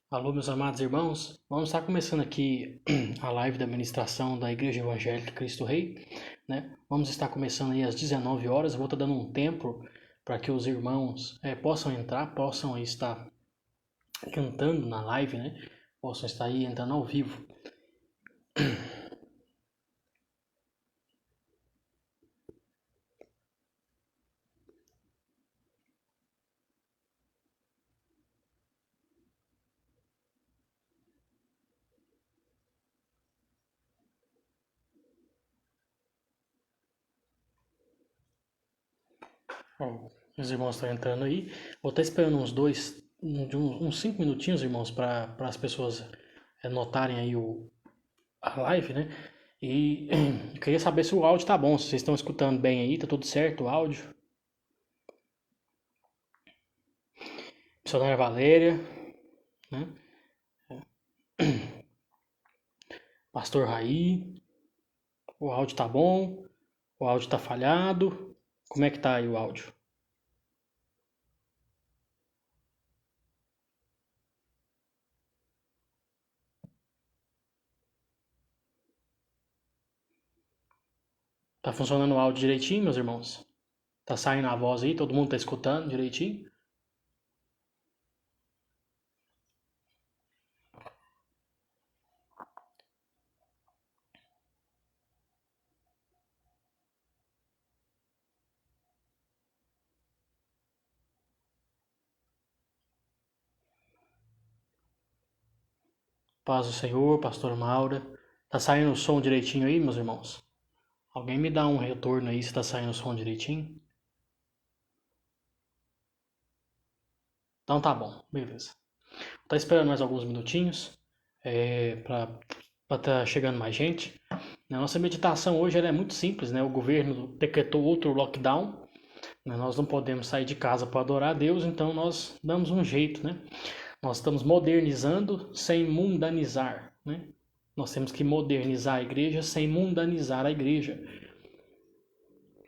Alô, meus amados irmãos, vamos estar começando aqui a live da ministração da Igreja Evangélica Cristo Rei, né? Vamos estar começando aí às 19 horas, vou estar dando um tempo para que os irmãos possam entrar, possam aí estar cantando na live, né? Possam estar aí entrando ao vivo. Ó, os irmãos estão entrando aí, vou estar esperando uns 5 minutinhos, irmãos, para as pessoas notarem aí a live, né? E eu queria saber se o áudio tá bom, se vocês estão escutando bem aí, tá tudo certo o áudio. Missionária Valéria, né? Pastor Raí, o áudio tá bom, o áudio tá falhado. Como é que tá aí o áudio? Tá funcionando o áudio direitinho, meus irmãos? Tá saindo a voz aí, todo mundo tá escutando direitinho? Paz do Senhor, pastor Maura. Tá saindo o som direitinho aí, meus irmãos? Alguém me dá um retorno aí se tá saindo o som direitinho? Então tá bom, beleza. Tá esperando mais alguns minutinhos para tá chegando mais gente. A nossa meditação hoje ela é muito simples, né? O governo decretou outro lockdown, né? Nós não podemos sair de casa para adorar a Deus, então nós damos um jeito, né? Nós estamos modernizando sem mundanizar, né? Nós temos que modernizar a igreja sem mundanizar a igreja.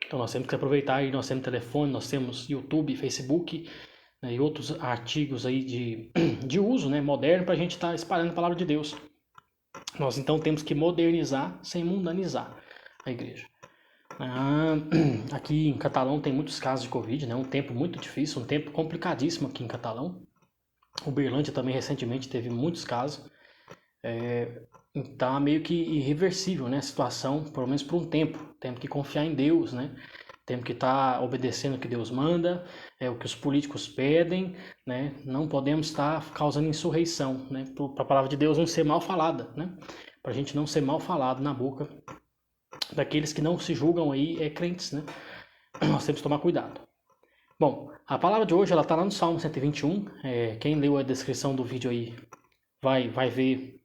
Então nós temos que aproveitar aí, nós temos telefone, nós temos YouTube, Facebook, né, e outros artigos aí de uso, né, moderno para a gente estar espalhando a palavra de Deus. Nós então temos que modernizar sem mundanizar a igreja. Aqui em Catalão tem muitos casos de Covid, né? Um tempo muito difícil, um tempo complicadíssimo aqui em Catalão. Uberlândia também recentemente teve muitos casos. Então é meio que irreversível, né? A situação, pelo menos por um tempo. Temos que confiar em Deus, né? Temos que estar obedecendo o que Deus manda, o que os políticos pedem, né? Não podemos estar causando insurreição, né? Para a palavra de Deus não ser mal falada, né? Para a gente não ser mal falado na boca daqueles que não se julgam aí crentes, né? Nós temos que tomar cuidado. Bom, a palavra de hoje ela está lá no Salmo 121. Quem leu a descrição do vídeo aí vai ver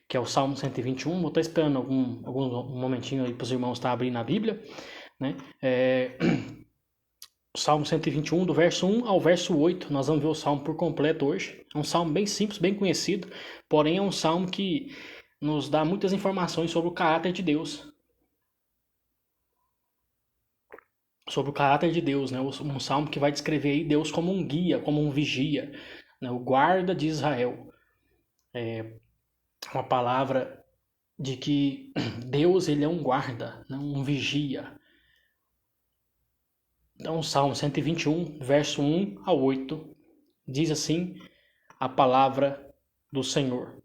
que é o Salmo 121. Vou estar esperando algum momentinho aí para os irmãos estar abrindo a Bíblia, né? O Salmo 121, do verso 1 ao verso 8, nós vamos ver o Salmo por completo hoje. É um Salmo bem simples, bem conhecido, porém é um Salmo que nos dá muitas informações sobre o caráter de Deus. Sobre o caráter de Deus, né? Um Salmo que vai descrever aí Deus como um guia, como um vigia, né? O guarda de Israel. Uma palavra de que Deus ele é um guarda, né? Um vigia. Então, Salmo 121, verso 1 a 8, diz assim a palavra do Senhor.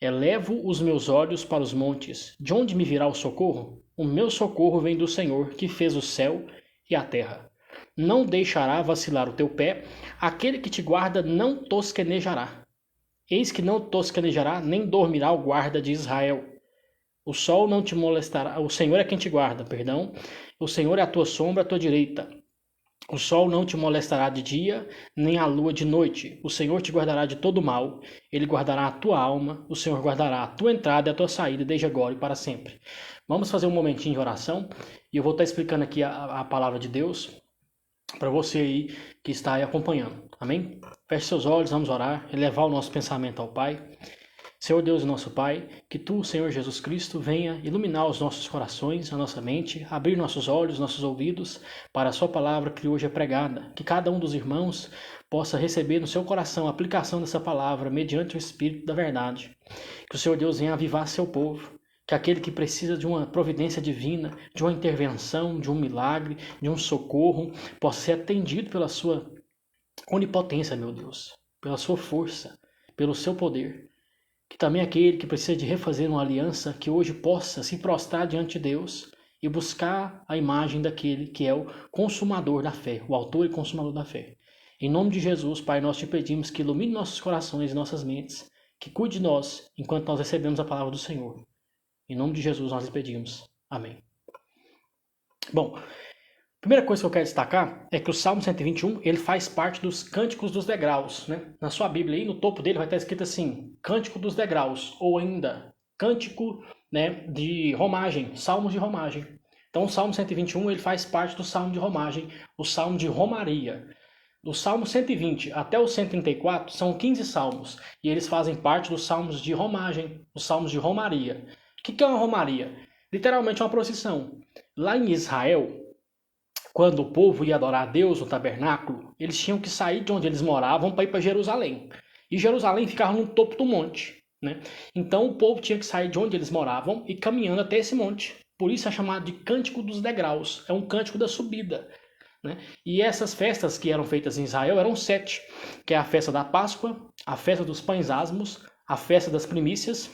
Elevo os meus olhos para os montes. De onde me virá o socorro? O meu socorro vem do Senhor, que fez o céu e a terra. Não deixará vacilar o teu pé, aquele que te guarda não tosquenejará. Eis que não tosquenejará, nem dormirá o guarda de Israel. O sol não te molestará, o Senhor é quem te guarda, perdão. O Senhor é a tua sombra, a tua direita. O sol não te molestará de dia, nem a lua de noite. O Senhor te guardará de todo mal. Ele guardará a tua alma. O Senhor guardará a tua entrada e a tua saída, desde agora e para sempre. Vamos fazer um momentinho de oração. E eu vou estar explicando aqui a palavra de Deus para você aí que está aí acompanhando. Amém? Feche seus olhos, vamos orar, elevar o nosso pensamento ao Pai. Senhor Deus e nosso Pai, que Tu, Senhor Jesus Cristo, venha iluminar os nossos corações, a nossa mente, abrir nossos olhos, nossos ouvidos para a Sua palavra que hoje é pregada. Que cada um dos irmãos possa receber no seu coração a aplicação dessa palavra mediante o Espírito da verdade. Que o Senhor Deus venha avivar seu povo. Que aquele que precisa de uma providência divina, de uma intervenção, de um milagre, de um socorro, possa ser atendido pela sua onipotência, meu Deus, pela sua força, pelo seu poder. Que também aquele que precisa de refazer uma aliança, que hoje possa se prostrar diante de Deus e buscar a imagem daquele que é o consumador da fé, o autor e consumador da fé. Em nome de Jesus, Pai, nós te pedimos que ilumine nossos corações e nossas mentes, que cuide de nós enquanto nós recebemos a palavra do Senhor. Em nome de Jesus nós lhe pedimos. Amém. Bom, a primeira coisa que eu quero destacar é que o Salmo 121 ele faz parte dos Cânticos dos Degraus. Né? Na sua Bíblia, aí, no topo dele vai estar escrito assim, Cântico dos Degraus, ou ainda Cântico, né, de Romagem, Salmos de Romagem. Então o Salmo 121 ele faz parte do Salmo de Romagem, o Salmo de Romaria. Do Salmo 120 até o 134 são 15 salmos, e eles fazem parte dos Salmos de Romagem, os Salmos de Romaria. O que é uma romaria? Literalmente uma procissão. Lá em Israel, quando o povo ia adorar a Deus no tabernáculo, eles tinham que sair de onde eles moravam para ir para Jerusalém. E Jerusalém ficava no topo do monte. Né? Então o povo tinha que sair de onde eles moravam e caminhando até esse monte. Por isso é chamado de Cântico dos Degraus. É um cântico da subida. Né? E essas festas que eram feitas em Israel eram 7, que é a festa da Páscoa, a festa dos pães asmos, a festa das primícias,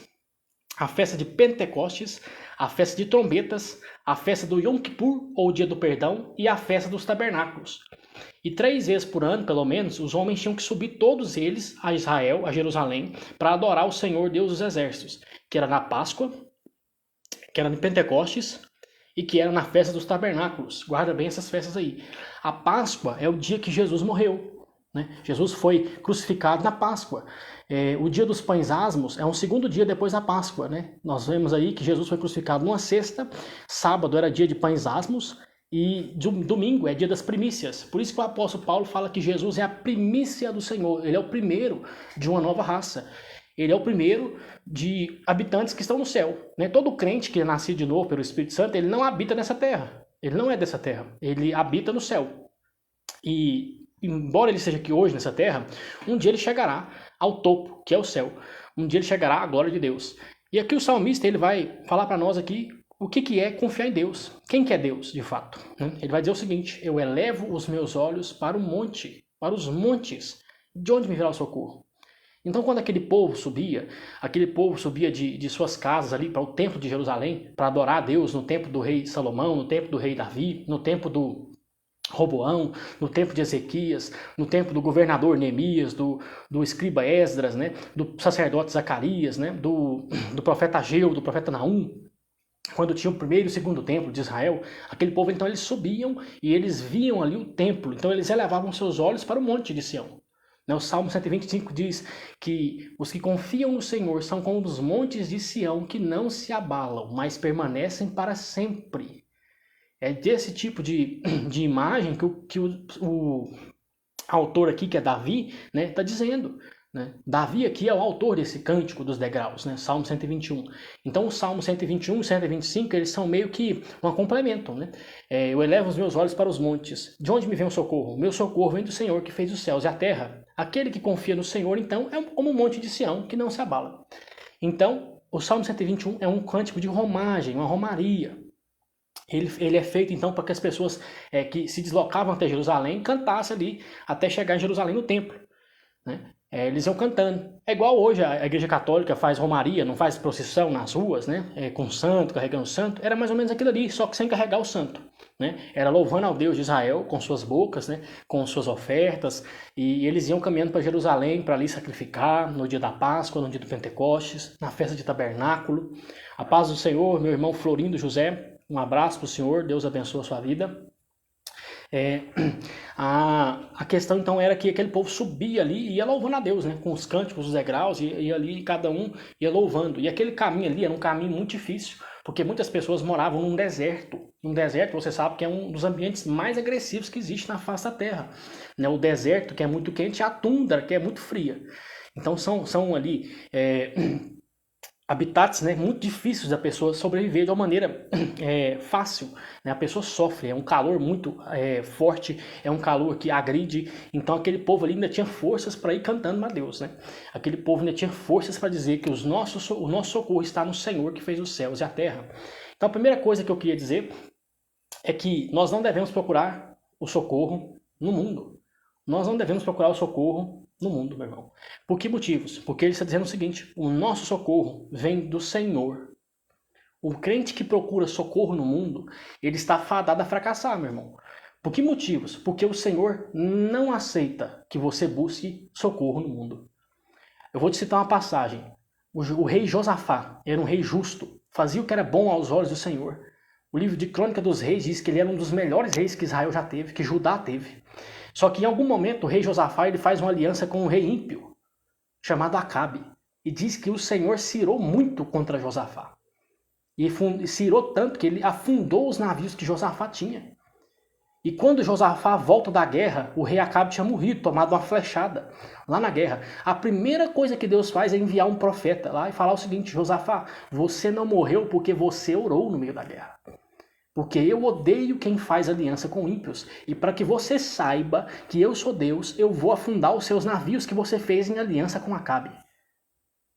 a festa de Pentecostes, a festa de trombetas, a festa do Yom Kippur, ou Dia do Perdão, e a festa dos tabernáculos. E 3 vezes por ano, pelo menos, os homens tinham que subir todos eles a Israel, a Jerusalém, para adorar o Senhor Deus dos Exércitos, que era na Páscoa, que era em Pentecostes, e que era na festa dos tabernáculos. Guarda bem essas festas aí. A Páscoa é o dia que Jesus morreu. Né? Jesus foi crucificado na Páscoa. O dia dos pães asmos é um segundo dia depois da Páscoa. Né? Nós vemos aí que Jesus foi crucificado numa sexta, sábado era dia de pães asmos e domingo é dia das primícias. Por isso que o apóstolo Paulo fala que Jesus é a primícia do Senhor. Ele é o primeiro de uma nova raça. Ele é o primeiro de habitantes que estão no céu. Né? Todo crente que é nascido de novo pelo Espírito Santo, ele não habita nessa terra. Ele não é dessa terra. Ele habita no céu. E embora ele seja aqui hoje nessa terra, um dia ele chegará ao topo, que é o céu. Um dia ele chegará à glória de Deus. E aqui o salmista ele vai falar para nós aqui o que é confiar em Deus. Quem que é Deus, de fato? Ele vai dizer o seguinte, eu elevo os meus olhos para o monte, para os montes, de onde me virá o socorro? Então quando aquele povo subia de suas casas ali para o templo de Jerusalém, para adorar a Deus no tempo do rei Salomão, no tempo do rei Davi, no tempo do Roboão, no tempo de Ezequias, no tempo do governador Neemias, do escriba Esdras, né, do sacerdote Zacarias, né, do profeta Ageu, do profeta Naum, quando tinha o primeiro e o segundo templo de Israel, aquele povo então eles subiam e eles viam ali o templo, então eles elevavam seus olhos para o monte de Sião. O Salmo 125 diz que os que confiam no Senhor são como os montes de Sião que não se abalam, mas permanecem para sempre. É desse tipo de imagem que o autor aqui, que é Davi, né, está dizendo. Né? Davi aqui é o autor desse cântico dos degraus, né? Salmo 121. Então, o Salmo 121 e 125, eles são meio que um complemento. Né? Eu elevo os meus olhos para os montes. De onde me vem o socorro? O meu socorro vem do Senhor que fez os céus e a terra. Aquele que confia no Senhor, então, é como um monte de Sião que não se abala. Então, o Salmo 121 é um cântico de romagem, uma romaria. Ele é feito, então, para que as pessoas que se deslocavam até Jerusalém cantassem ali até chegar em Jerusalém no templo. Né? Eles iam cantando. É igual hoje a Igreja Católica faz romaria, não faz procissão nas ruas, né? Com santo, carregando santo. Era mais ou menos aquilo ali, só que sem carregar o santo. Né? Era louvando ao Deus de Israel com suas bocas, né? Com suas ofertas. E eles iam caminhando para Jerusalém para ali sacrificar no dia da Páscoa, no dia do Pentecostes, na festa de tabernáculo. A paz do Senhor, meu irmão Florindo José. Um abraço para o Senhor, Deus abençoe a sua vida. A questão então era que aquele povo subia ali e ia louvando a Deus, né? Com os cânticos, os degraus, e ali cada um ia louvando. E aquele caminho ali era um caminho muito difícil, porque muitas pessoas moravam num deserto. Um deserto, você sabe que é um dos ambientes mais agressivos que existe na face da terra. Né? O deserto, que é muito quente, e a tundra, que é muito fria. Então são ali habitats, né, muito difíceis da pessoa sobreviver de uma maneira fácil, né? A pessoa sofre, é um calor muito forte, é um calor que agride. Então aquele povo ali ainda tinha forças para ir cantando a Deus, né? Aquele povo ainda tinha forças para dizer que o nosso socorro está no Senhor que fez os céus e a terra. Então a primeira coisa que eu queria dizer é que nós não devemos procurar o socorro no mundo. Nós não devemos procurar o socorro no mundo, meu irmão. Por que motivos? Porque ele está dizendo o seguinte: o nosso socorro vem do Senhor. O crente que procura socorro no mundo, ele está fadado a fracassar, meu irmão. Por que motivos? Porque o Senhor não aceita que você busque socorro no mundo. Eu vou te citar uma passagem. O rei Josafá era um rei justo, fazia o que era bom aos olhos do Senhor. O livro de Crônica dos Reis diz que ele era um dos melhores reis que Israel já teve, que Judá teve. Só que em algum momento o rei Josafá ele faz uma aliança com um rei ímpio, chamado Acabe. E diz que o Senhor se irou muito contra Josafá. E se irou tanto que ele afundou os navios que Josafá tinha. E quando Josafá volta da guerra, o rei Acabe tinha morrido, tomado uma flechada lá na guerra. A primeira coisa que Deus faz é enviar um profeta lá e falar o seguinte: Josafá, você não morreu porque você orou no meio da guerra. Porque eu odeio quem faz aliança com ímpios. E para que você saiba que eu sou Deus, eu vou afundar os seus navios que você fez em aliança com Acabe.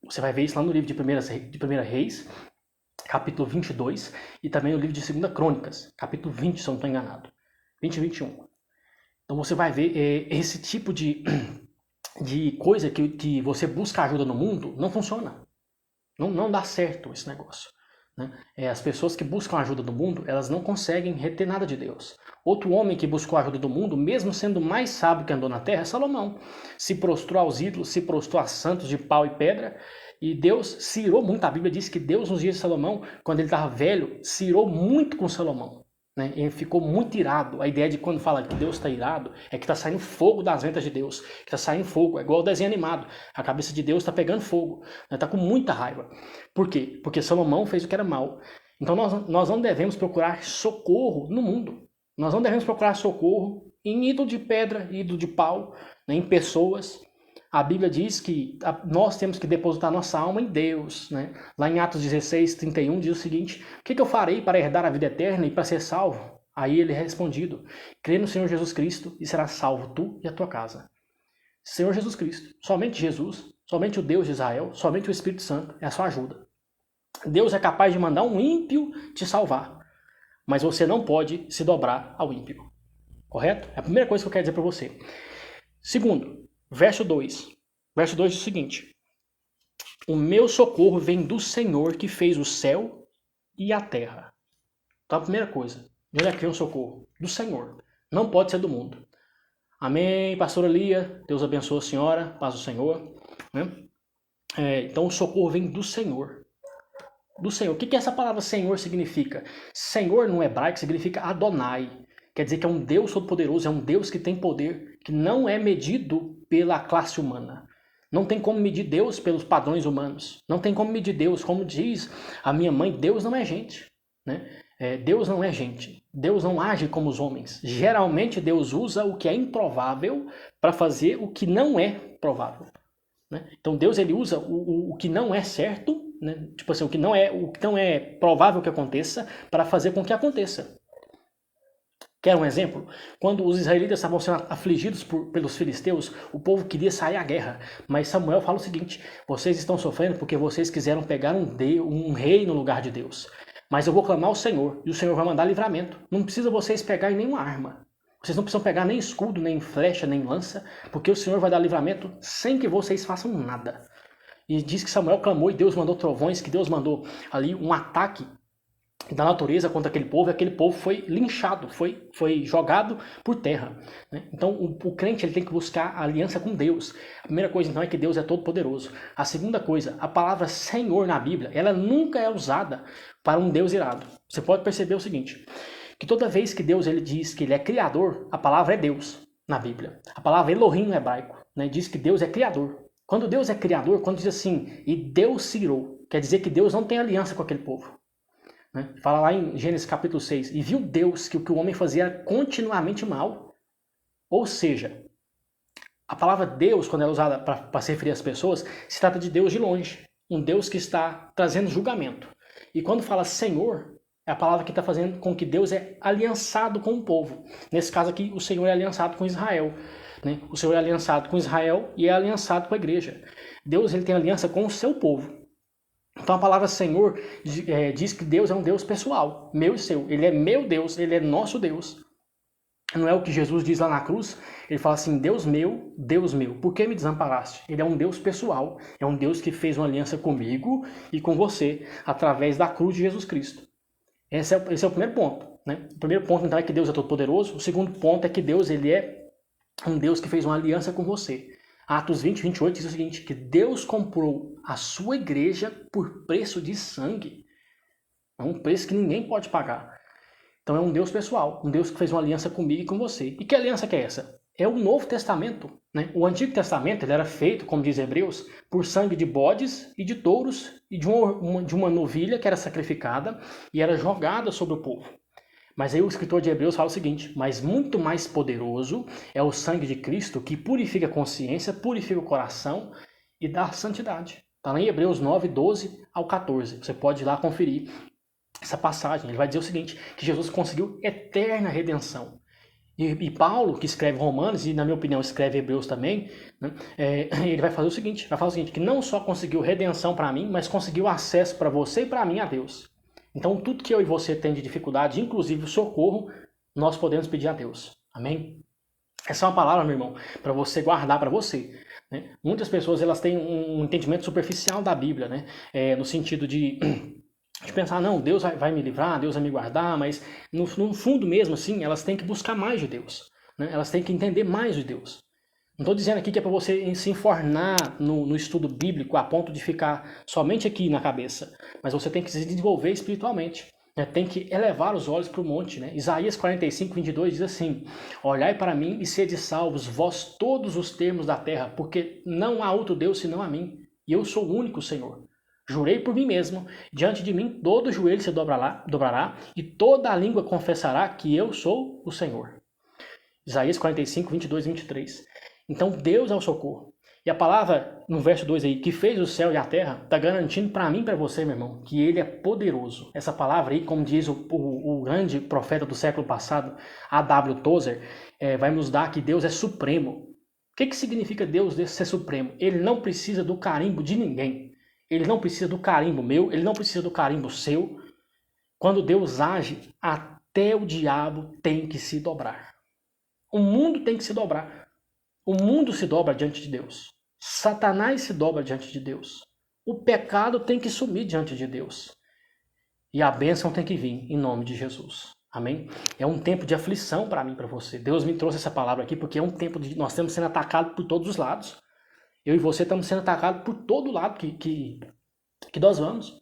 Você vai ver isso lá no livro de 1 Reis, capítulo 22, e também no livro de 2 Crônicas, capítulo 20, se eu não estou enganado. 20 e 21. Então você vai ver esse tipo de coisa que você busca ajuda no mundo, não funciona. Não dá certo esse negócio. Né? As pessoas que buscam ajuda do mundo, elas não conseguem reter nada de Deus. Outro homem que buscou ajuda do mundo, mesmo sendo mais sábio que andou na terra, é Salomão. Se prostrou aos ídolos, se prostrou a santos de pau e pedra, e Deus se irou muito. A Bíblia diz que Deus, nos dias de Salomão, quando ele estava velho, se irou muito com Salomão. Né? Ele ficou muito irado. A ideia de quando fala que Deus está irado é que está saindo fogo das ventas de Deus. Que está saindo fogo. É igual o desenho animado. A cabeça de Deus está pegando fogo. Está com muita raiva. Por quê? Porque Salomão fez o que era mal. Então nós não devemos procurar socorro no mundo. Nós não devemos procurar socorro em ídolo de pedra, ídolo de pau, né? Em pessoas. A Bíblia diz que nós temos que depositar nossa alma em Deus. Né? Lá em Atos 16, 31 diz o seguinte: o que eu farei para herdar a vida eterna e para ser salvo? Aí ele é respondido: crê no Senhor Jesus Cristo e serás salvo tu e a tua casa. Senhor Jesus Cristo, somente Jesus, somente o Deus de Israel, somente o Espírito Santo é a sua ajuda. Deus é capaz de mandar um ímpio te salvar, mas você não pode se dobrar ao ímpio. Correto? É a primeira coisa que eu quero dizer para você. Segundo, verso 2. Verso 2 diz o seguinte: o meu socorro vem do Senhor que fez o céu e a terra. Então a primeira coisa, de onde é que vem o socorro? Do Senhor. Não pode ser do mundo. Amém, pastora Lia. Deus abençoe a senhora. Paz do Senhor. Né? Então o socorro vem do Senhor. Do Senhor. O que essa palavra Senhor significa? Senhor no hebraico significa Adonai. Quer dizer que é um Deus todo-poderoso, é um Deus que tem poder, que não é medido pela classe humana. Não tem como medir Deus pelos padrões humanos. Não tem como medir Deus, como diz a minha mãe, Deus não é gente. Né? Deus não é gente. Deus não age como os homens. Geralmente Deus usa o que é improvável para fazer o que não é provável. Né? Então Deus ele usa o que não é certo, né? Tipo assim, o que não é provável que aconteça, para fazer com que aconteça. Quer um exemplo? Quando os israelitas estavam sendo afligidos pelos filisteus, o povo queria sair à guerra. Mas Samuel fala o seguinte: vocês estão sofrendo porque vocês quiseram pegar um rei no lugar de Deus. Mas eu vou clamar ao Senhor, e o Senhor vai mandar livramento. Não precisa vocês pegarem nenhuma arma. Vocês não precisam pegar nem escudo, nem flecha, nem lança, porque o Senhor vai dar livramento sem que vocês façam nada. E diz que Samuel clamou e Deus mandou trovões, que Deus mandou ali um ataque da natureza contra aquele povo, e aquele povo foi linchado, foi jogado por terra. Né? Então o crente ele tem que buscar a aliança com Deus. A primeira coisa então é que Deus é todo poderoso. A segunda coisa, a palavra Senhor na Bíblia, ela nunca é usada para um Deus irado. Você pode perceber o seguinte, que toda vez que Deus ele diz que ele é criador, a palavra é Deus na Bíblia. A palavra Elohim no hebraico, né, diz que Deus é criador. Quando Deus é criador, quando diz assim, e Deus se irou, quer dizer que Deus não tem aliança com aquele povo. Né? Fala lá em Gênesis capítulo 6, e viu Deus que o que o homem fazia era continuamente mal. Ou seja, a palavra Deus, quando é usada para se referir às pessoas, se trata de Deus de longe. um Deus que está trazendo julgamento. E quando fala Senhor, é a palavra que está fazendo com que Deus é aliançado com o povo. Nesse caso aqui, o Senhor é aliançado com Israel. Né? O Senhor é aliançado com Israel e é aliançado com a igreja. Deus ele tem aliança com o seu povo. Então a palavra Senhor diz que Deus é um Deus pessoal, meu e seu. Ele é meu Deus, ele é nosso Deus. Não é o que Jesus diz lá na cruz? Ele fala assim, Deus meu, por que me desamparaste? Ele é um Deus pessoal, é um Deus que fez uma aliança comigo e com você, através da cruz de Jesus Cristo. Esse é o primeiro ponto. Né? O primeiro ponto, então, é que Deus é todo-poderoso. O segundo ponto é que Deus ele é um Deus que fez uma aliança com você. Atos 20, 28 diz o seguinte, que Deus comprou a sua igreja por preço de sangue. É um preço que ninguém pode pagar. Então é um Deus pessoal, um Deus que fez uma aliança comigo e com você. E que aliança que é essa? É o Novo Testamento. Né? O Antigo Testamento ele era feito, como diz Hebreus, por sangue de bodes e de touros e de uma novilha que era sacrificada e era jogada sobre o povo. Mas aí o escritor de Hebreus fala o seguinte, mas muito mais poderoso é o sangue de Cristo que purifica a consciência, purifica o coração e dá santidade. Está lá em Hebreus 9, 12 ao 14. Você pode ir lá conferir essa passagem. Ele vai dizer o seguinte, que Jesus conseguiu eterna redenção. E Paulo, que escreve Romanos, e na minha opinião escreve Hebreus também, né, ele vai falar o seguinte, que não só conseguiu redenção para mim, mas conseguiu acesso para você e para mim a Deus. Então tudo que eu e você tem de dificuldade, inclusive o socorro, nós podemos pedir a Deus. Amém? Essa é uma palavra, meu irmão, para você guardar para você. Né? Muitas pessoas elas têm um entendimento superficial da Bíblia, né? No sentido de pensar, não, Deus vai me livrar, Deus vai me guardar, mas no fundo mesmo, assim, elas têm que buscar mais de Deus. Né? Elas têm que entender mais de Deus. Não estou dizendo aqui que é para você se enfornar no estudo bíblico a ponto de ficar somente aqui na cabeça, mas você tem que se desenvolver espiritualmente. Né? Tem que elevar os olhos para o monte. Né? Isaías 45, 22 diz assim, olhai para mim e sede salvos, vós todos os termos da terra, porque não há outro Deus senão a mim, e eu sou o único Senhor. Jurei por mim mesmo, diante de mim todo joelho se dobrará e toda a língua confessará que eu sou o Senhor. Isaías 45, 22 e 23. Então Deus é o socorro. E a palavra, no verso 2 aí, que fez o céu e a terra, está garantindo para mim e para você, meu irmão, que ele é poderoso. Essa palavra aí, como diz o grande profeta do século passado, A.W. Tozer, vai nos dar que Deus é supremo. O que significa Deus ser supremo? Ele não precisa do carimbo de ninguém. Ele não precisa do carimbo meu, ele não precisa do carimbo seu. Quando Deus age, até o diabo tem que se dobrar. O mundo tem que se dobrar. O mundo se dobra diante de Deus. Satanás se dobra diante de Deus. O pecado tem que sumir diante de Deus. E a bênção tem que vir em nome de Jesus. Amém? É um tempo de aflição para mim e para você. Deus me trouxe essa palavra aqui porque é um tempo de nós estamos sendo atacados por todos os lados. Eu e você estamos sendo atacados por todo lado que nós vamos.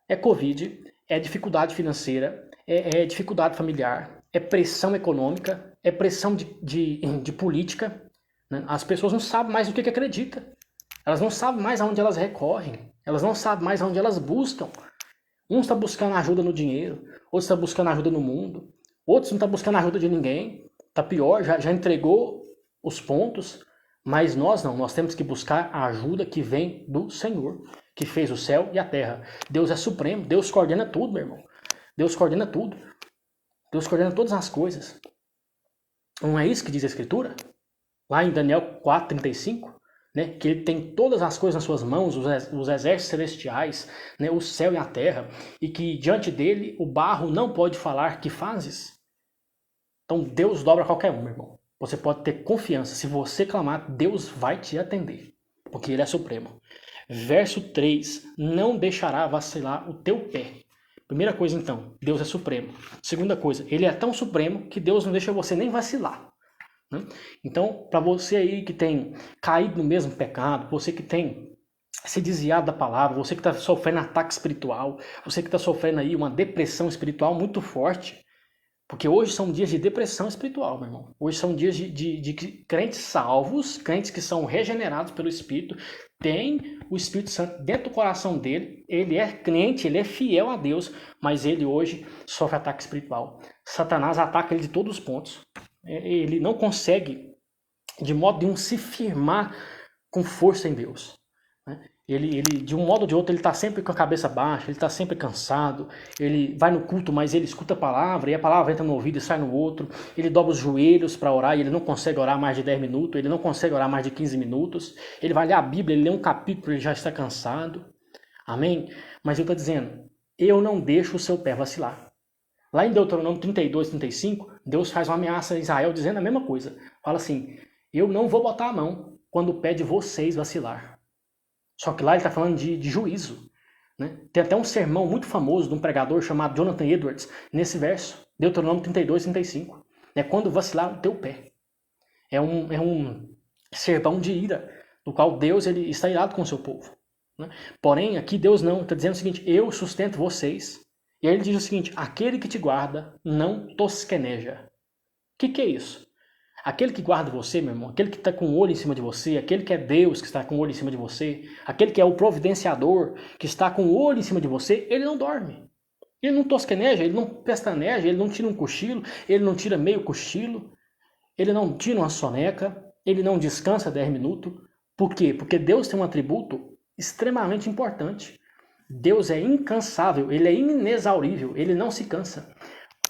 É Covid, é dificuldade financeira, é dificuldade familiar, é pressão econômica, é pressão de política. Né? As pessoas não sabem mais o que acreditam. Elas não sabem mais aonde elas recorrem. Elas não sabem mais aonde elas buscam. Uns estão buscando ajuda no dinheiro, outros estão buscando ajuda no mundo, outros não estão buscando ajuda de ninguém. Está pior, já entregou os pontos. Mas nós não, nós temos que buscar a ajuda que vem do Senhor, que fez o céu e a terra. Deus é supremo, Deus coordena tudo, meu irmão. Deus coordena tudo. Deus coordena todas as coisas. Não é isso que diz a Escritura? Lá em Daniel 4:35, né, que ele tem todas as coisas nas suas mãos, os exércitos celestiais, né, o céu e a terra, e que diante dele o barro não pode falar que fazes. Então Deus dobra qualquer um, meu irmão. Você pode ter confiança. Se você clamar, Deus vai te atender. Porque Ele é supremo. Verso 3. Não deixará vacilar o teu pé. Primeira coisa, então. Deus é supremo. Segunda coisa. Ele é tão supremo que Deus não deixa você nem vacilar. Né? Então, para você aí que tem caído no mesmo pecado, você que tem se desviado da palavra, você que está sofrendo ataque espiritual, você que está sofrendo aí uma depressão espiritual muito forte, porque hoje são dias de depressão espiritual, meu irmão. Hoje são dias de crentes salvos, crentes que são regenerados pelo Espírito, tem o Espírito Santo dentro do coração dele, ele é crente, ele é fiel a Deus, mas ele hoje sofre ataque espiritual. Satanás ataca ele de todos os pontos. Ele não consegue, de modo nenhum, se firmar com força em Deus. né? Ele, de um modo ou de outro, ele está sempre com a cabeça baixa, ele está sempre cansado, ele vai no culto, mas ele escuta a palavra, e a palavra entra no ouvido e sai no outro, ele dobra os joelhos para orar, e ele não consegue orar mais de 10 minutos, ele não consegue orar mais de 15 minutos, ele vai ler a Bíblia, ele lê um capítulo, ele já está cansado, amém? Mas eu estou dizendo, eu não deixo o seu pé vacilar. Lá em Deuteronômio 32, 35, Deus faz uma ameaça a Israel dizendo a mesma coisa. Fala assim, eu não vou botar a mão quando o pé de vocês vacilar. Só que lá ele está falando de juízo. Né? Tem até um sermão muito famoso de um pregador chamado Jonathan Edwards, nesse verso, Deuteronômio 32, 35. É quando vacilar o teu pé. É um sermão de ira, do qual Deus ele está irado com o seu povo. Né? Porém, aqui Deus não, está dizendo o seguinte, eu sustento vocês. E aí ele diz o seguinte, aquele que te guarda não tosqueneja. O que é isso? Aquele que guarda você, meu irmão, aquele que está com o olho em cima de você, aquele que é Deus que está com o olho em cima de você, aquele que é o providenciador que está com o olho em cima de você, ele não dorme. Ele não tosqueneja, ele não pestaneja, ele não tira um cochilo, ele não tira meio cochilo, ele não tira uma soneca, ele não descansa 10 minutos. Por quê? Porque Deus tem um atributo extremamente importante. Deus é incansável, ele é inexaurível, ele não se cansa.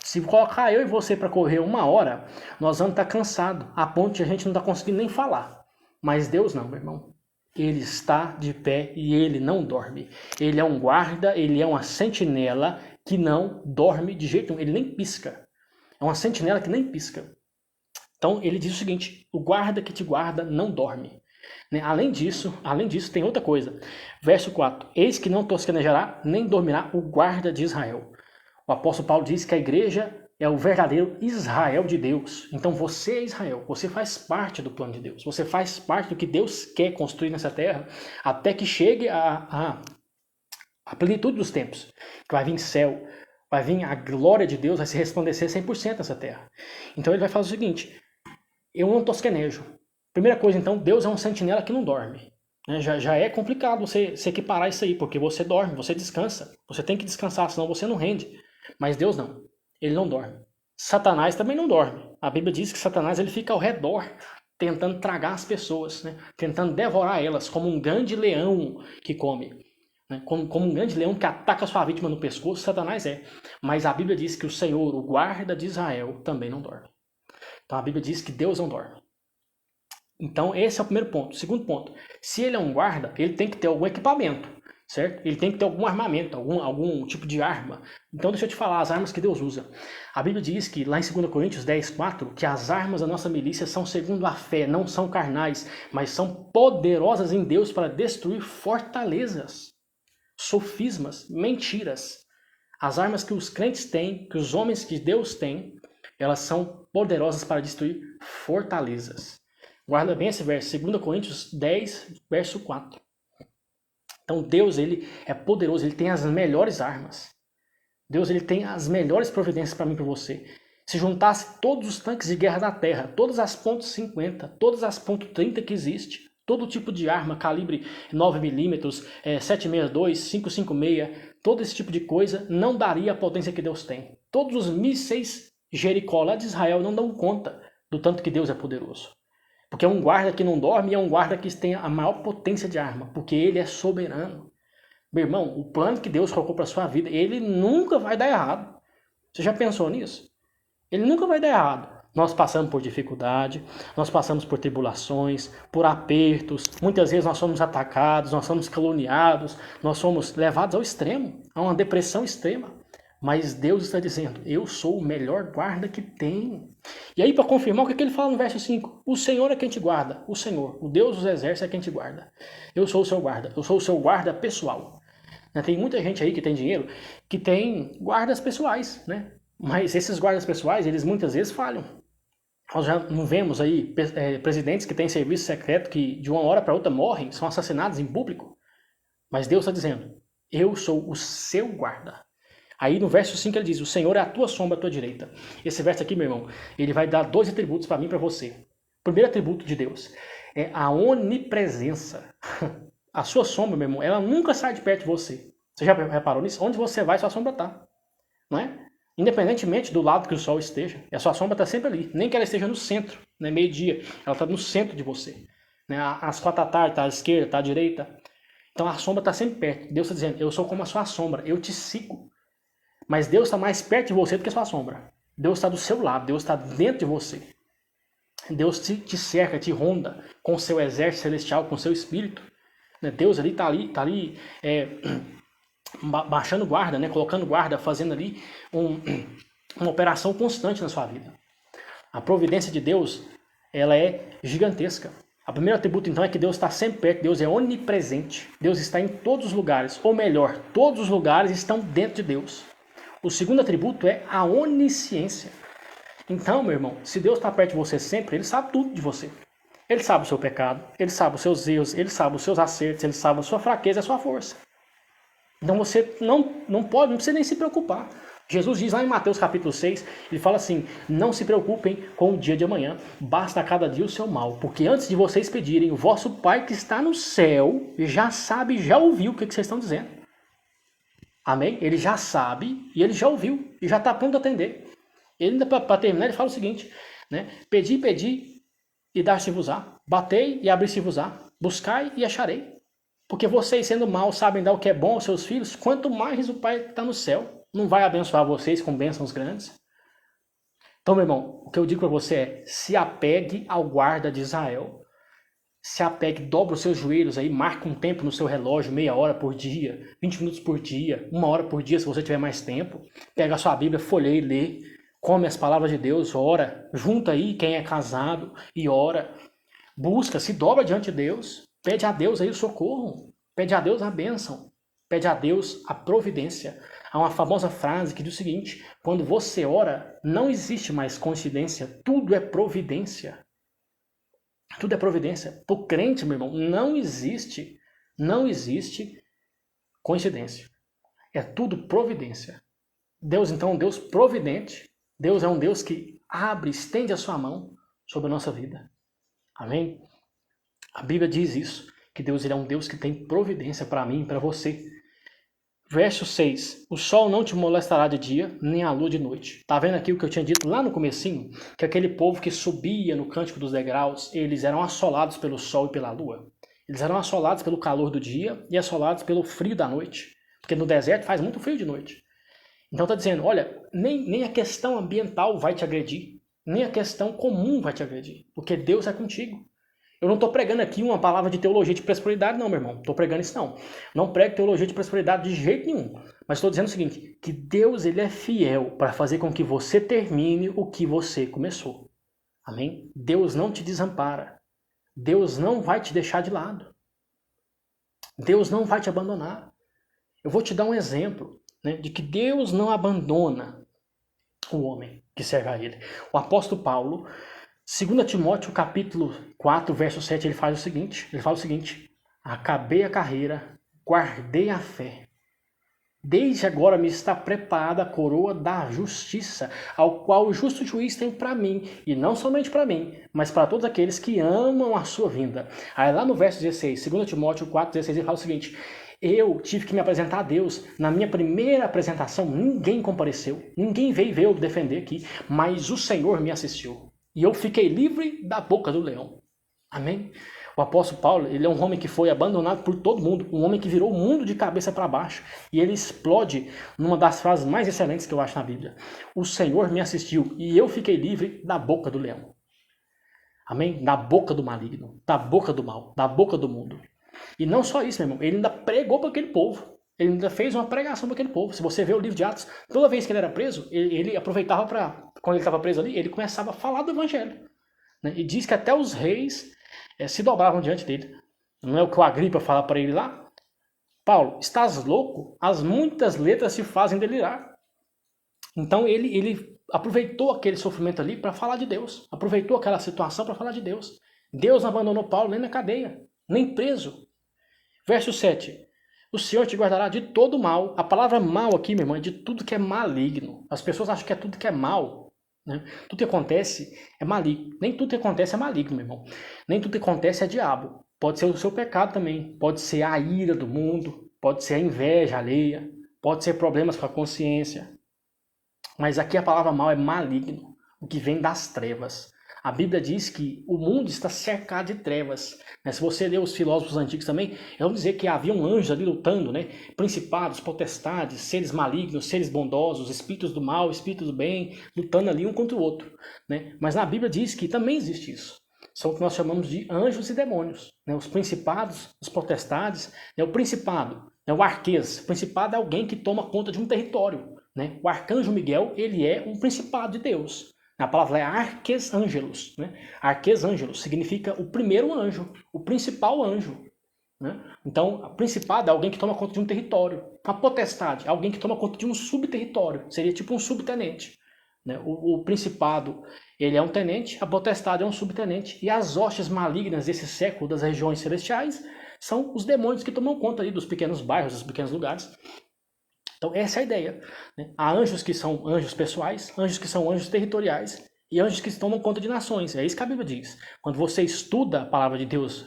Se colocar eu e você para correr 1 hora, nós vamos estar cansados, a ponto de a gente não estar conseguindo nem falar. Mas Deus não, meu irmão. Ele está de pé e ele não dorme. Ele é um guarda, ele é uma sentinela que não dorme de jeito nenhum, ele nem pisca. É uma sentinela que nem pisca. Então ele diz o seguinte, o guarda que te guarda não dorme. Além disso, tem outra coisa. Verso 4, eis que não tosquenejará, nem dormirá o guarda de Israel. O apóstolo Paulo diz que a igreja é o verdadeiro Israel de Deus. Então você é Israel, você faz parte do plano de Deus. Você faz parte do que Deus quer construir nessa terra até que chegue a plenitude dos tempos. Que vai vir céu, vai vir a glória de Deus, vai se resplandecer 100% nessa terra. Então ele vai falar o seguinte, eu não tosquenejo. Primeira coisa então, Deus é um sentinela que não dorme. Já é complicado você equiparar isso aí, porque você dorme, você descansa. Você tem que descansar, senão você não rende. Mas Deus não, ele não dorme. Satanás também não dorme. A Bíblia diz que Satanás ele fica ao redor, tentando tragar as pessoas, né? Tentando devorar elas, como um grande leão que come. Né? Como um grande leão que ataca a sua vítima no pescoço, Satanás é. Mas a Bíblia diz que o Senhor, o guarda de Israel, também não dorme. Então a Bíblia diz que Deus não dorme. Então esse é o primeiro ponto. Segundo ponto, se ele é um guarda, ele tem que ter algum equipamento. Certo? Ele tem que ter algum armamento, algum tipo de arma. Então deixa eu te falar as armas que Deus usa. A Bíblia diz que lá em 2 Coríntios 10, 4, que as armas da nossa milícia são segundo a fé, não são carnais, mas são poderosas em Deus para destruir fortalezas, sofismas, mentiras. As armas que os crentes têm, que os homens que Deus tem, elas são poderosas para destruir fortalezas. Guarda bem esse verso, 2 Coríntios 10, verso 4. Então Deus ele é poderoso, ele tem as melhores armas. Deus ele tem as melhores providências para mim e para você. Se juntasse todos os tanques de guerra da Terra, todas as .50, todas as .30 que existe, todo tipo de arma, calibre 9mm, 762, 556, todo esse tipo de coisa, não daria a potência que Deus tem. Todos os mísseis Jericó lá de Israel não dão conta do tanto que Deus é poderoso. Porque é um guarda que não dorme e é um guarda que tem a maior potência de arma, porque ele é soberano. Meu irmão, o plano que Deus colocou para sua vida, ele nunca vai dar errado. Você já pensou nisso? Ele nunca vai dar errado. Nós passamos por dificuldade, nós passamos por tribulações, por apertos, muitas vezes nós somos atacados, nós somos caluniados, nós somos levados ao extremo, a uma depressão extrema. Mas Deus está dizendo, eu sou o melhor guarda que tem. E aí, para confirmar, o que ele fala no verso 5? O Senhor é quem te guarda. O Senhor, o Deus dos exércitos é quem te guarda. Eu sou o seu guarda. Eu sou o seu guarda pessoal. Tem muita gente aí que tem dinheiro que tem guardas pessoais, né? Mas esses guardas pessoais, eles muitas vezes falham. Nós já não vemos aí presidentes que têm serviço secreto que de uma hora para outra morrem, são assassinados em público. Mas Deus está dizendo, eu sou o seu guarda. Aí no verso 5 ele diz, o Senhor é a tua sombra, a tua direita. Esse verso aqui, meu irmão, ele vai dar 2 atributos para mim e para você. O primeiro atributo de Deus é a onipresença. A sua sombra, meu irmão, ela nunca sai de perto de você. Você já reparou nisso? Onde você vai, sua sombra está. Não é? Independentemente do lado que o sol esteja, a sua sombra está sempre ali. Nem que ela esteja no centro, né? Meio-dia, ela está no centro de você. Né? Às 4 da tarde está à esquerda, está à direita. Então a sombra está sempre perto. Deus está dizendo, eu sou como a sua sombra, eu te sigo. Mas Deus está mais perto de você do que a sua sombra. Deus está do seu lado, Deus está dentro de você. Deus te cerca, te ronda com o seu exército celestial, com o seu espírito. Deus ali está ali baixando guarda, colocando guarda, fazendo ali uma operação constante na sua vida. A providência de Deus, ela é gigantesca. O primeiro atributo, então, é que Deus está sempre perto, Deus é onipresente. Deus está em todos os lugares, ou melhor, todos os lugares estão dentro de Deus. O segundo atributo é a onisciência. Então, meu irmão, se Deus está perto de você sempre, Ele sabe tudo de você. Ele sabe o seu pecado, Ele sabe os seus erros, Ele sabe os seus acertos, Ele sabe a sua fraqueza e a sua força. Então você não precisa nem se preocupar. Jesus diz lá em Mateus capítulo 6, ele fala assim, não se preocupem com o dia de amanhã, basta a cada dia o seu mal, porque antes de vocês pedirem, o vosso Pai que está no céu já sabe, já ouviu o que vocês estão dizendo. Amém? Ele já sabe e ele já ouviu e já está pronto a atender. Ele ainda para terminar, ele fala o seguinte, pedi e dar-se-vos-á, batei e abri-se-vos-á, buscai e acharei. Porque vocês, sendo maus, sabem dar o que é bom aos seus filhos, quanto mais o Pai que está no céu não vai abençoar vocês com bênçãos grandes. Então, meu irmão, o que eu digo para você é, se apegue ao guarda de Israel. Se apegue, dobra os seus joelhos aí, marca um tempo no seu relógio, meia hora por dia, 20 minutos por dia, 1 hora por dia, se você tiver mais tempo. Pega a sua Bíblia, folheia e lê. Come as palavras de Deus, ora. Junta aí quem é casado e ora. Busca, se dobra diante de Deus. Pede a Deus aí o socorro. Pede a Deus a bênção. Pede a Deus a providência. Há uma famosa frase que diz o seguinte, quando você ora, não existe mais coincidência, tudo é providência. Tudo é providência. Para o crente, meu irmão, não existe coincidência. É tudo providência. Deus, então, é um Deus providente. Deus é um Deus que abre, estende a sua mão sobre a nossa vida. Amém? A Bíblia diz isso, que Deus ele é um Deus que tem providência para mim e para você. Verso 6. O sol não te molestará de dia, nem a lua de noite. Tá vendo aqui o que eu tinha dito lá no comecinho? Que aquele povo que subia no cântico dos degraus, eles eram assolados pelo sol e pela lua. Eles eram assolados pelo calor do dia e assolados pelo frio da noite. Porque no deserto faz muito frio de noite. Então está dizendo, olha, nem a questão ambiental vai te agredir, nem a questão comum vai te agredir, porque Deus é contigo. Eu não estou pregando aqui uma palavra de teologia de prosperidade, não, meu irmão. Estou pregando isso, não. Não prego teologia de prosperidade de jeito nenhum. Mas estou dizendo o seguinte, que Deus ele é fiel para fazer com que você termine o que você começou. Amém? Deus não te desampara. Deus não vai te deixar de lado. Deus não vai te abandonar. Eu vou te dar um exemplo, de que Deus não abandona o homem que serve a Ele. O apóstolo Paulo, 2 Timóteo capítulo 4, verso 7, ele fala o seguinte, acabei a carreira, guardei a fé. Desde agora me está preparada a coroa da justiça, ao qual o justo juiz tem para mim, e não somente para mim, mas para todos aqueles que amam a sua vinda. Aí lá no verso 16, 2 Timóteo 4, 16, ele fala o seguinte, eu tive que me apresentar a Deus. Na minha primeira apresentação, ninguém compareceu, ninguém veio eu defender aqui, mas o Senhor me assistiu. E eu fiquei livre da boca do leão. Amém? O apóstolo Paulo, ele é um homem que foi abandonado por todo mundo, um homem que virou o mundo de cabeça para baixo. E ele explode numa das frases mais excelentes que eu acho na Bíblia. O Senhor me assistiu e eu fiquei livre da boca do leão. Amém? Da boca do maligno, da boca do mal, da boca do mundo. E não só isso, meu irmão, ele ainda pregou para aquele povo. Ele ainda fez uma pregação para aquele povo. Se você vê o livro de Atos, toda vez que ele era preso, ele aproveitava para, quando ele estava preso ali, ele começava a falar do evangelho. E diz que até os reis se dobravam diante dele. Não é o que o Agripa fala para ele lá? Paulo, estás louco? As muitas letras se fazem delirar. Então ele aproveitou aquele sofrimento ali para falar de Deus. Aproveitou aquela situação para falar de Deus. Deus não abandonou Paulo nem na cadeia, nem preso. Verso 7. O Senhor te guardará de todo mal. A palavra mal aqui, meu irmão, é de tudo que é maligno. As pessoas acham que é tudo que é mal. Tudo que acontece é maligno. Nem tudo que acontece é maligno, meu irmão. Nem tudo que acontece é diabo. Pode ser o seu pecado também. Pode ser a ira do mundo. Pode ser a inveja alheia. Pode ser problemas com a consciência. Mas aqui a palavra mal é maligno. O que vem das trevas. A Bíblia diz que o mundo está cercado de trevas. Né? Se você ler os filósofos antigos também, vão dizer que haviam anjos ali lutando, né? Principados, potestades, seres malignos, seres bondosos, espíritos do mal, espíritos do bem, lutando ali um contra o outro. Né? Mas na Bíblia diz que também existe isso. São o que nós chamamos de anjos e demônios. Né? Os principados, os potestades, né? O principado, né? O arquês. O principado é alguém que toma conta de um território. Né? O arcanjo Miguel, ele é um principado de Deus. A palavra é arques angelos. Né? Arques angelos significa o primeiro anjo, o principal anjo. Né? Então, a principado é alguém que toma conta de um território. A potestade é alguém que toma conta de um subterritório. Seria tipo um subtenente. Né? O principado, ele é um tenente, a potestade é um subtenente. E as hostes malignas desse século das regiões celestiais são os demônios que tomam conta ali dos pequenos bairros, dos pequenos lugares. Então, essa é a ideia. Né? Há anjos que são anjos pessoais, anjos que são anjos territoriais e anjos que tomam conta de nações. É isso que a Bíblia diz. Quando você estuda a palavra de Deus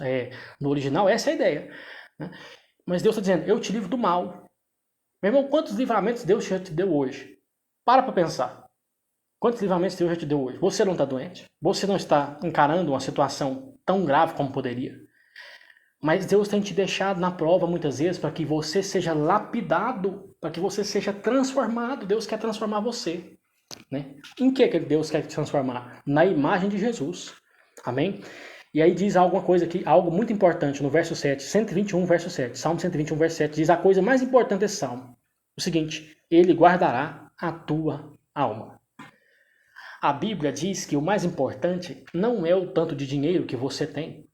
no original, essa é a ideia. Né? Mas Deus está dizendo, eu te livro do mal. Meu irmão, quantos livramentos Deus já te deu hoje? Para pensar. Quantos livramentos Deus já te deu hoje? Você não está doente? Você não está encarando uma situação tão grave como poderia? Mas Deus tem te deixado na prova muitas vezes para que você seja lapidado, para que você seja transformado. Deus quer transformar você. Né? Em que Deus quer te transformar? Na imagem de Jesus. Amém? E aí diz alguma coisa aqui, algo muito importante no verso 7, 121, verso 7. Salmo 121, verso 7 diz a coisa mais importante desse salmo. O seguinte, ele guardará a tua alma. A Bíblia diz que o mais importante não é o tanto de dinheiro que você tem.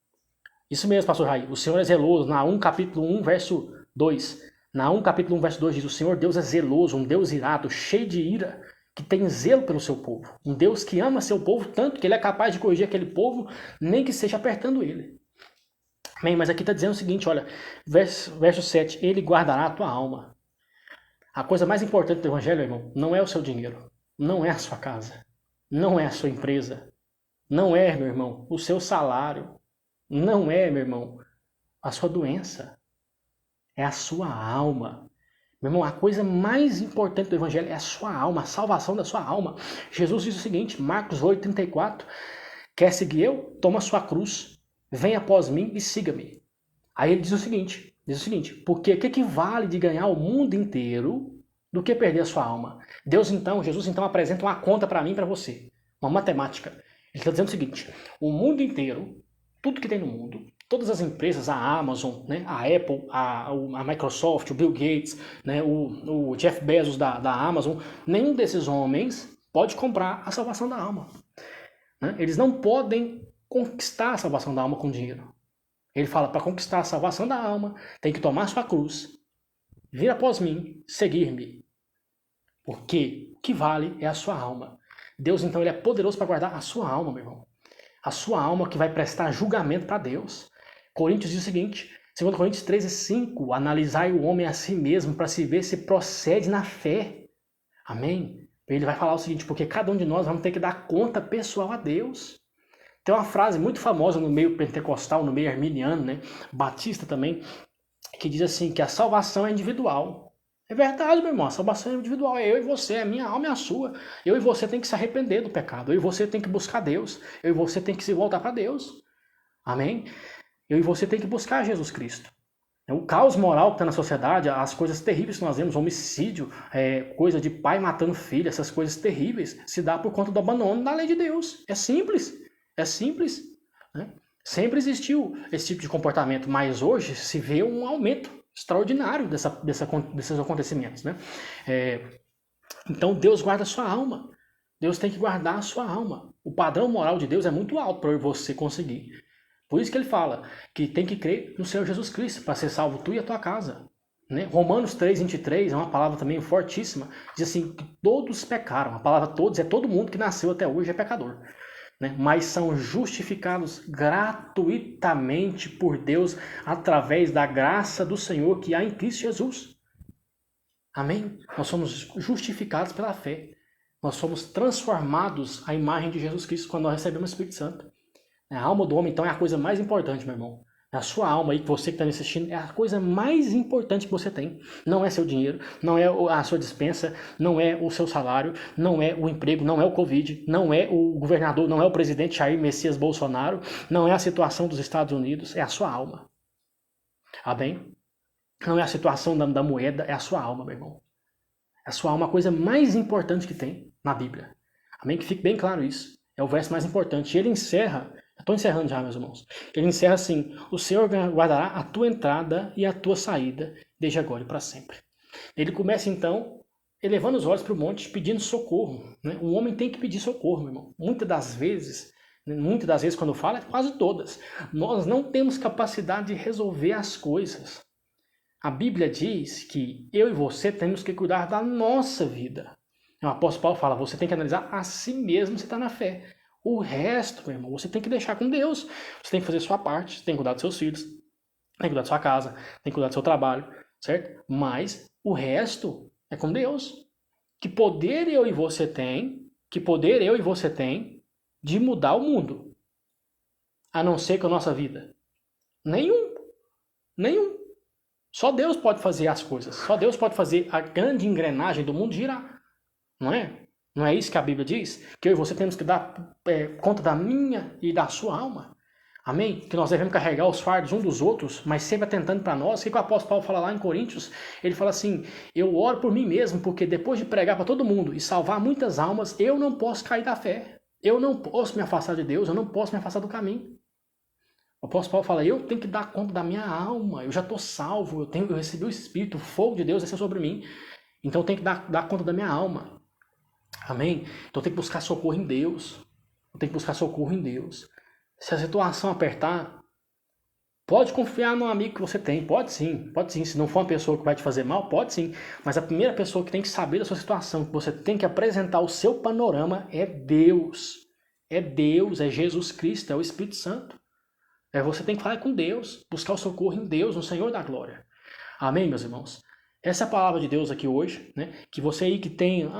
Isso mesmo, pastor Raí. O Senhor é zeloso. Naum capítulo 1, verso 2. Naum capítulo 1, verso 2 diz, o Senhor Deus é zeloso, um Deus irado, cheio de ira, que tem zelo pelo seu povo. Um Deus que ama seu povo tanto que ele é capaz de corrigir aquele povo, nem que seja apertando ele. Amém? Mas aqui está dizendo o seguinte, olha, verso 7, ele guardará a tua alma. A coisa mais importante do evangelho, irmão, não é o seu dinheiro, não é a sua casa, não é a sua empresa, não é, meu irmão, o seu salário, não é, meu irmão, a sua doença, é a sua alma. Meu irmão, a coisa mais importante do evangelho é a sua alma, a salvação da sua alma. Jesus diz o seguinte, Marcos 8,34, quer seguir eu? Toma a sua cruz, venha após mim e siga-me. Aí ele diz o seguinte, porque o que vale de ganhar o mundo inteiro do que perder a sua alma? Jesus então apresenta uma conta para mim e para você, uma matemática. Ele está dizendo o seguinte, o mundo inteiro, tudo que tem no mundo, todas as empresas, a Amazon, né, a Apple, a Microsoft, o Bill Gates, né, o Jeff Bezos da Amazon, nenhum desses homens pode comprar a salvação da alma. Né? Eles não podem conquistar a salvação da alma com dinheiro. Ele fala, para conquistar a salvação da alma, tem que tomar sua cruz, vir após mim, seguir-me. Porque o que vale é a sua alma. Deus, então, ele é poderoso para guardar a sua alma, meu irmão. A sua alma que vai prestar julgamento para Deus. Coríntios diz o seguinte, 2 Coríntios 13:5, analisai o homem a si mesmo para se ver se procede na fé. Amém? Ele vai falar o seguinte, porque cada um de nós vamos ter que dar conta pessoal a Deus. Tem uma frase muito famosa no meio pentecostal, no meio arminiano, né? Batista também, que diz assim, que a salvação é individual. É verdade, meu irmão, a salvação é individual, é eu e você, é a minha alma e a sua. Eu e você tem que se arrepender do pecado, eu e você tem que buscar Deus, eu e você tem que se voltar para Deus. Amém? Eu e você tem que buscar Jesus Cristo. O caos moral que está na sociedade, as coisas terríveis que nós vemos, homicídio, coisa de pai matando filho, essas coisas terríveis, se dá por conta do abandono da lei de Deus. É simples. É simples. Né? Sempre existiu esse tipo de comportamento, mas hoje se vê um aumento extraordinário desses acontecimentos. Né? Então Deus guarda a sua alma. Deus tem que guardar a sua alma. O padrão moral de Deus é muito alto para você conseguir. Por isso que ele fala que tem que crer no Senhor Jesus Cristo para ser salvo tu e a tua casa. Né? Romanos 3:23 é uma palavra também fortíssima. Diz assim, que todos pecaram. A palavra todos é todo mundo que nasceu até hoje é pecador. Né? Mas são justificados gratuitamente por Deus através da graça do Senhor que há em Cristo Jesus. Amém? Nós somos justificados pela fé. Nós somos transformados à imagem de Jesus Cristo quando nós recebemos o Espírito Santo. A alma do homem, então, é a coisa mais importante, meu irmão. A sua alma aí, você que está me assistindo, é a coisa mais importante que você tem. Não é seu dinheiro, não é a sua despensa, não é o seu salário, não é o emprego, não é o Covid, não é o governador, não é o presidente Jair Messias Bolsonaro, não é a situação dos Estados Unidos, é a sua alma. Amém? Não é a situação da moeda, é a sua alma, meu irmão. A sua alma é a coisa mais importante que tem na Bíblia. Amém? Que fique bem claro isso. É o verso mais importante. E ele encerra, eu estou encerrando já, meus irmãos. Ele encerra assim: o Senhor guardará a tua entrada e a tua saída, desde agora e para sempre. Ele começa então, elevando os olhos para o monte, pedindo socorro. Né? O homem tem que pedir socorro, meu irmão. Muitas das vezes quando fala, quase todas, nós não temos capacidade de resolver as coisas. A Bíblia diz que eu e você temos que cuidar da nossa vida. O apóstolo Paulo fala, você tem que analisar a si mesmo se está na fé. O resto, meu irmão, você tem que deixar com Deus. Você tem que fazer a sua parte, você tem que cuidar dos seus filhos, tem que cuidar da sua casa, tem que cuidar do seu trabalho, certo? Mas o resto é com Deus. Que poder eu e você tem de mudar o mundo? A não ser com a nossa vida? Nenhum. Só Deus pode fazer as coisas. Só Deus pode fazer a grande engrenagem do mundo girar. Não é? Não é isso que a Bíblia diz? Que eu e você temos que dar conta da minha e da sua alma. Amém? Que nós devemos carregar os fardos uns dos outros, mas sempre atentando para nós. O que o apóstolo Paulo fala lá em Coríntios? Ele fala assim, eu oro por mim mesmo, porque depois de pregar para todo mundo e salvar muitas almas, eu não posso cair da fé. Eu não posso me afastar de Deus, eu não posso me afastar do caminho. O apóstolo Paulo fala, eu tenho que dar conta da minha alma, eu já estou salvo, eu recebi o Espírito, o fogo de Deus desceu sobre mim, então eu tenho que dar conta da minha alma. Amém? Então eu tenho que buscar socorro em Deus. Se a situação apertar, pode confiar no amigo que você tem, pode sim. Se não for uma pessoa que vai te fazer mal, pode sim. Mas a primeira pessoa que tem que saber da sua situação, que você tem que apresentar o seu panorama é Deus. É Deus, é Jesus Cristo, é o Espírito Santo. Você tem que falar com Deus, buscar o socorro em Deus, no Senhor da glória. Amém, meus irmãos? Essa é a palavra de Deus aqui hoje, né? Que você aí que tem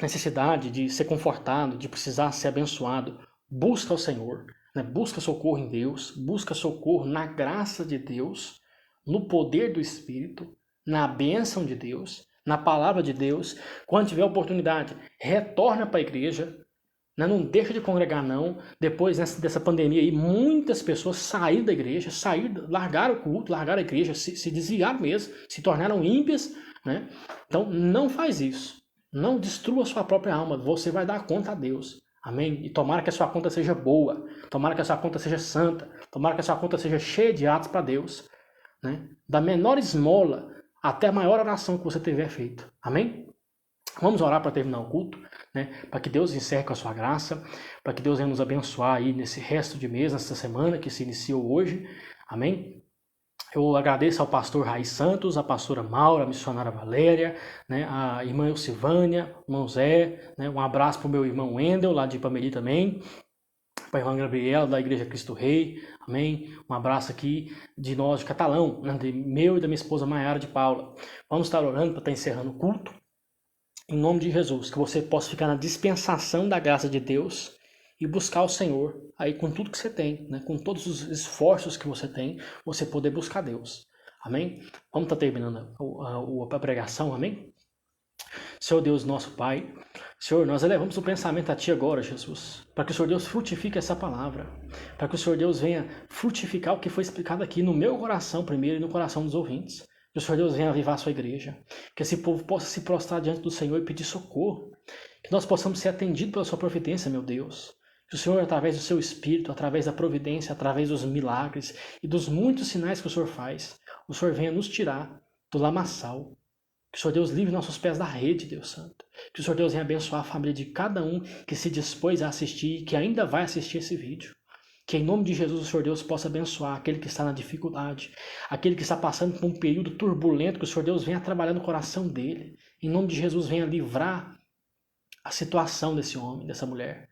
necessidade de ser confortado, de precisar ser abençoado, busca o Senhor, né? Busca socorro em Deus, busca socorro na graça de Deus, no poder do Espírito, na bênção de Deus, na palavra de Deus. Quando tiver oportunidade, retorna para a igreja, não deixa de congregar não. Depois dessa pandemia aí, muitas pessoas saíram da igreja, largaram o culto, largaram a igreja, se desviaram mesmo, se tornaram ímpias, né? Então não faz isso. Não destrua a sua própria alma. Você vai dar conta a Deus. Amém? E tomara que a sua conta seja boa. Tomara que a sua conta seja santa. Tomara que a sua conta seja cheia de atos para Deus. Né? Da menor esmola até a maior oração que você tiver feito. Amém? Vamos orar para terminar o culto, né? Para que Deus encerre com a sua graça, para que Deus venha nos abençoar aí nesse resto de mês, nessa semana que se iniciou hoje. Amém? Eu agradeço ao pastor Raiz Santos, a pastora Maura, a missionária Valéria, né? A irmã Elcivânia, o irmão Zé, né? Um abraço para o meu irmão Wendel, lá de Ipameri também, para a irmã Gabriela, da Igreja Cristo Rei, amém? Um abraço aqui de nós de Catalão, né? De meu e da minha esposa Maiara de Paula. Vamos estar orando para estar encerrando o culto. Em nome de Jesus, que você possa ficar na dispensação da graça de Deus e buscar o Senhor aí com tudo que você tem, né? Com todos os esforços que você tem, você poder buscar Deus. Amém? Vamos estar terminando a pregação, amém? Senhor Deus, nosso Pai, Senhor, nós elevamos o pensamento a Ti agora, Jesus, para que o Senhor Deus frutifique essa palavra, para que o Senhor Deus venha frutificar o que foi explicado aqui no meu coração primeiro e no coração dos ouvintes. Que o Senhor Deus venha avivar a sua igreja, que esse povo possa se prostrar diante do Senhor e pedir socorro, que nós possamos ser atendidos pela sua providência, meu Deus. Que o Senhor, através do seu Espírito, através da providência, através dos milagres e dos muitos sinais que o Senhor faz, o Senhor venha nos tirar do lamaçal. Que o Senhor Deus livre nossos pés da rede, Deus Santo. Que o Senhor Deus venha abençoar a família de cada um que se dispôs a assistir e que ainda vai assistir esse vídeo. Que em nome de Jesus o Senhor Deus possa abençoar aquele que está na dificuldade, aquele que está passando por um período turbulento, que o Senhor Deus venha trabalhar no coração dele. Em nome de Jesus venha livrar a situação desse homem, dessa mulher,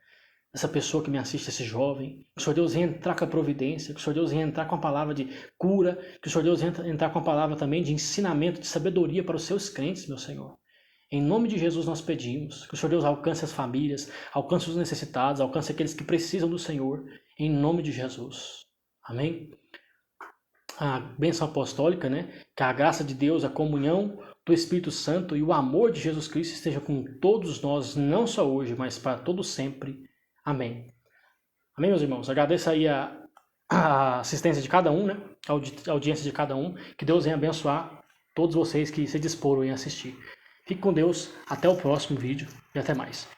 dessa pessoa que me assiste, esse jovem. Que o Senhor Deus venha entrar com a providência, que o Senhor Deus venha entrar com a palavra de cura, que o Senhor Deus venha entrar com a palavra também de ensinamento, de sabedoria para os seus crentes, meu Senhor. Em nome de Jesus nós pedimos que o Senhor Deus alcance as famílias, alcance os necessitados, alcance aqueles que precisam do Senhor. Em nome de Jesus. Amém? A bênção apostólica, né? Que a graça de Deus, a comunhão do Espírito Santo e o amor de Jesus Cristo esteja com todos nós, não só hoje, mas para todo sempre. Amém. Amém, meus irmãos? Agradeço aí a assistência de cada um, né? A audiência de cada um. Que Deus venha abençoar todos vocês que se disporam em assistir. Fique com Deus, até o próximo vídeo e até mais.